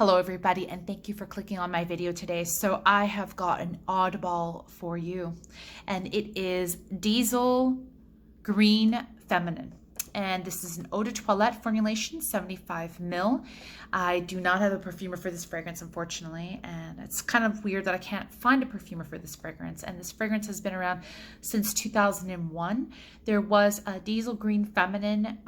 Hello everybody, and thank you for clicking on my video today. So I have got an oddball for you, and it is Diesel Green Feminine. And this is an eau de toilette formulation, 75 ml. I do not have a perfumer for this fragrance, unfortunately, and it's kind of weird that I can't find a perfumer for this fragrance. And this fragrance has been around since 2001. There was a Diesel Green Feminine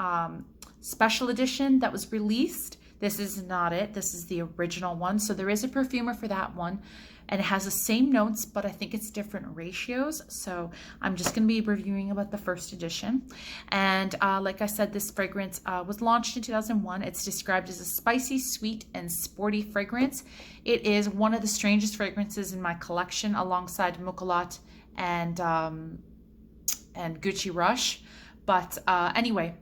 special edition that was released. This is not it. This is the original one. So there is a perfumer for that one, and it has the same notes, but I think it's different ratios. So I'm just going to be reviewing about the first edition. And like I said, this fragrance was launched in 2001. It's described as a spicy, sweet, and sporty fragrance. It is one of the strangest fragrances in my collection, alongside Mocholat and Gucci Rush. But anyway,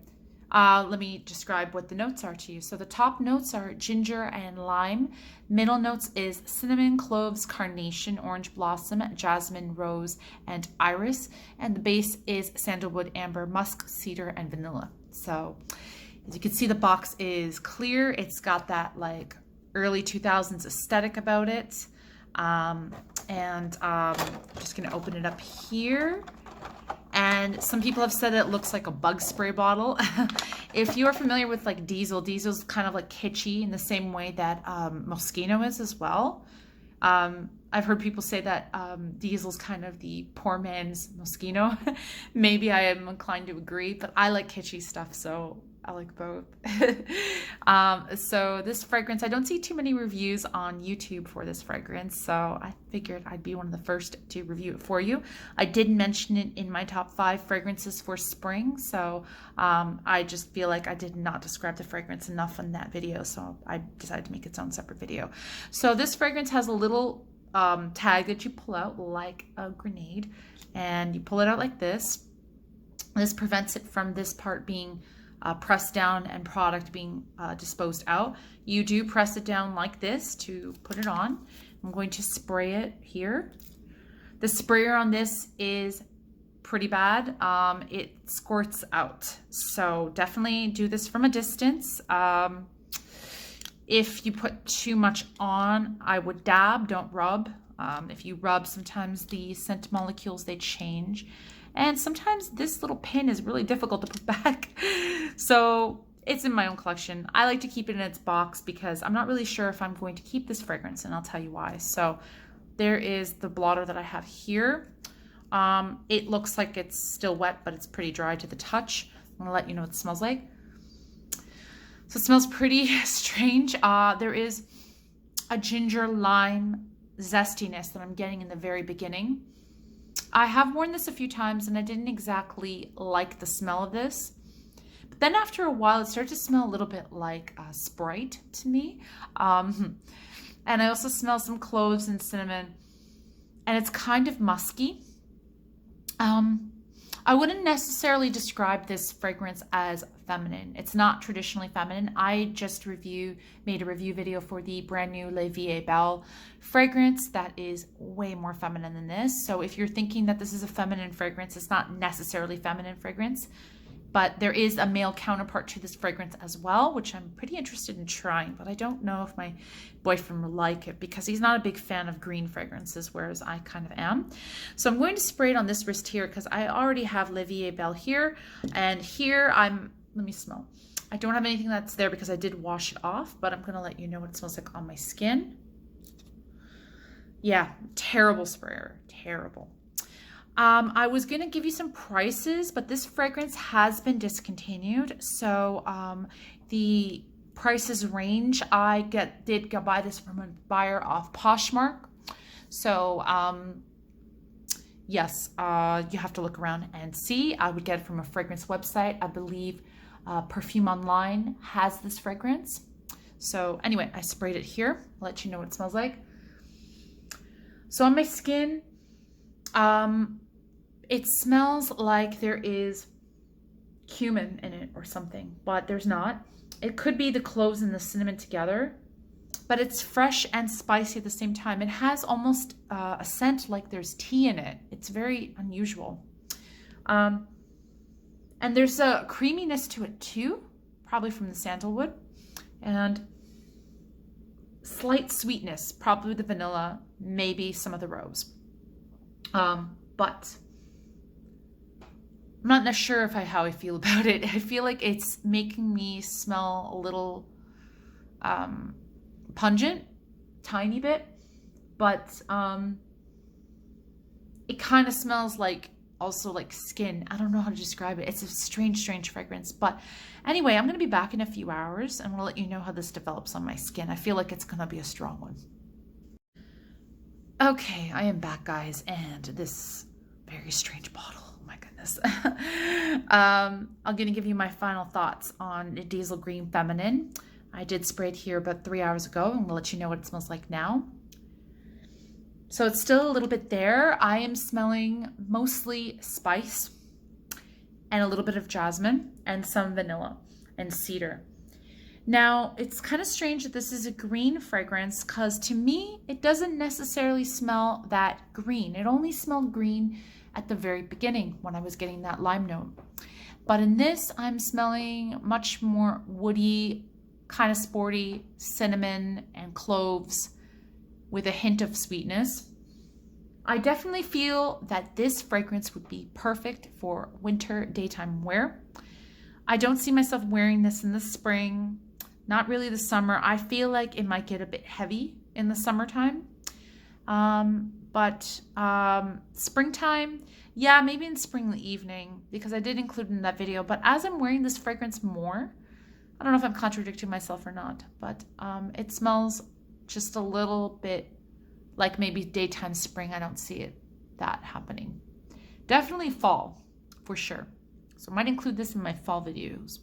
let me describe what the notes are to you. So the top notes are ginger and lime. Middle notes is cinnamon, cloves, carnation, orange blossom, jasmine, rose, and iris. And the base is sandalwood, amber, musk, cedar, and vanilla. So as you can see, the box is clear. It's got that like early 2000s aesthetic about it. I'm just gonna open it up here. And some people have said it looks like a bug spray bottle. If you are familiar with like Diesel's kind of like kitschy in the same way that Moschino is as well. I've heard people say that Diesel's kind of the poor man's Moschino. Maybe I am inclined to agree, but I like kitschy stuff, so I like both. So this fragrance, I don't see too many reviews on YouTube for this fragrance, so I figured I'd be one of the first to review it for you. I did mention it in my top 5 fragrances for spring, so I just feel like I did not describe the fragrance enough in that video, so I decided to make its own separate video. So this fragrance has a little tag that you pull out like a grenade, and you pull it out like this. This prevents it from this part being pressed down and product being disposed out. You do press it down like this to put it on. I'm going to spray it here. The sprayer on this is pretty bad. It squirts out, so definitely do this from a distance. If you put too much on, I would dab, don't rub. If you rub, sometimes the scent molecules, they change. And sometimes this little pin is really difficult to put back. So it's in my own collection. I like to keep it in its box because I'm not really sure if I'm going to keep this fragrance, and I'll tell you why. So there is the blotter that I have here. It looks like it's still wet, but it's pretty dry to the touch. I'm gonna let you know what it smells like. So it smells pretty strange. There is a ginger lime zestiness that I'm getting in the very beginning. I have worn this a few times and I didn't exactly like the smell of this. But then after a while, it started to smell a little bit like Sprite to me. And I also smell some cloves and cinnamon, and it's kind of musky. I wouldn't necessarily describe this fragrance as feminine. It's not traditionally feminine. I just made a review video for the brand new La Vie Belle fragrance that is way more feminine than this. So if you're thinking that this is a feminine fragrance, it's not necessarily feminine fragrance, but there is a male counterpart to this fragrance as well, which I'm pretty interested in trying, but I don't know if my boyfriend will like it because he's not a big fan of green fragrances, whereas I kind of am. So I'm going to spray it on this wrist here because I already have La Vie Belle here, and here let me smell. I don't have anything that's there because I did wash it off, but I'm gonna let you know what it smells like on my skin. Yeah, terrible sprayer, terrible. I was going to give you some prices, but this fragrance has been discontinued. So the prices range. I did buy this from a buyer off Poshmark. So yes, you have to look around and see. I would get it from a fragrance website. I believe Perfume Online has this fragrance. So anyway, I sprayed it here. I'll let you know what it smells like. So on my skin, it smells like there is cumin in it or something, but there's not. It could be the cloves and the cinnamon together, but it's fresh and spicy at the same time. It has almost a scent like there's tea in it. It's very unusual. And there's a creaminess to it too, probably from the sandalwood. And slight sweetness, probably the vanilla, maybe some of the rose. But I'm not sure how I feel about it. I feel like it's making me smell a little pungent, tiny bit, but it kind of smells like also like skin. I don't know how to describe it. It's a strange fragrance. But anyway, I'm going to be back in a few hours and I'm going to let you know how this develops on my skin. I feel like it's going to be a strong one. Okay, I am back, guys, and this very strange bottle. Oh my goodness. I'm going to give you my final thoughts on Diesel Green Feminine. I did spray it here about 3 hours ago, and we'll let you know what it smells like now. So it's still a little bit there. I am smelling mostly spice and a little bit of jasmine and some vanilla and cedar. Now, it's kind of strange that this is a green fragrance because to me, it doesn't necessarily smell that green. It only smelled green at the very beginning when I was getting that lime note. But in this, I'm smelling much more woody, kind of sporty, cinnamon and cloves with a hint of sweetness. I definitely feel that this fragrance would be perfect for winter daytime wear. I don't see myself wearing this in the spring, not really the summer. I feel like it might get a bit heavy in the summertime. But springtime, yeah, maybe in spring in the evening, because I did include it in that video. But as I'm wearing this fragrance more, I don't know if I'm contradicting myself or not, but it smells just a little bit like maybe daytime spring. I don't see that happening. Definitely fall, for sure. So I might include this in my fall videos.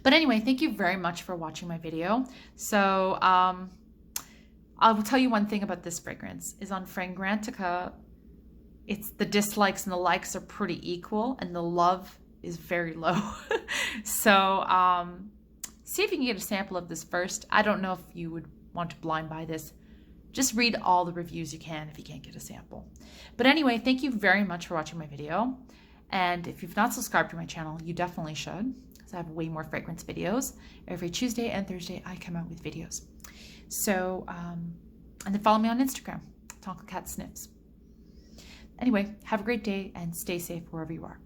But anyway, thank you very much for watching my video. So I will tell you one thing about this fragrance is on Fragrantica, it's the dislikes and the likes are pretty equal and the love is very low. So see if you can get a sample of this first. I don't know if you would want to blind buy this. Just read all the reviews you can if you can't get a sample. But anyway, thank you very much for watching my video. And if you've not subscribed to my channel, you definitely should, because I have way more fragrance videos. Every Tuesday and Thursday, I come out with videos. So, and then follow me on Instagram, tonkacatsniffs. Anyway, have a great day and stay safe wherever you are.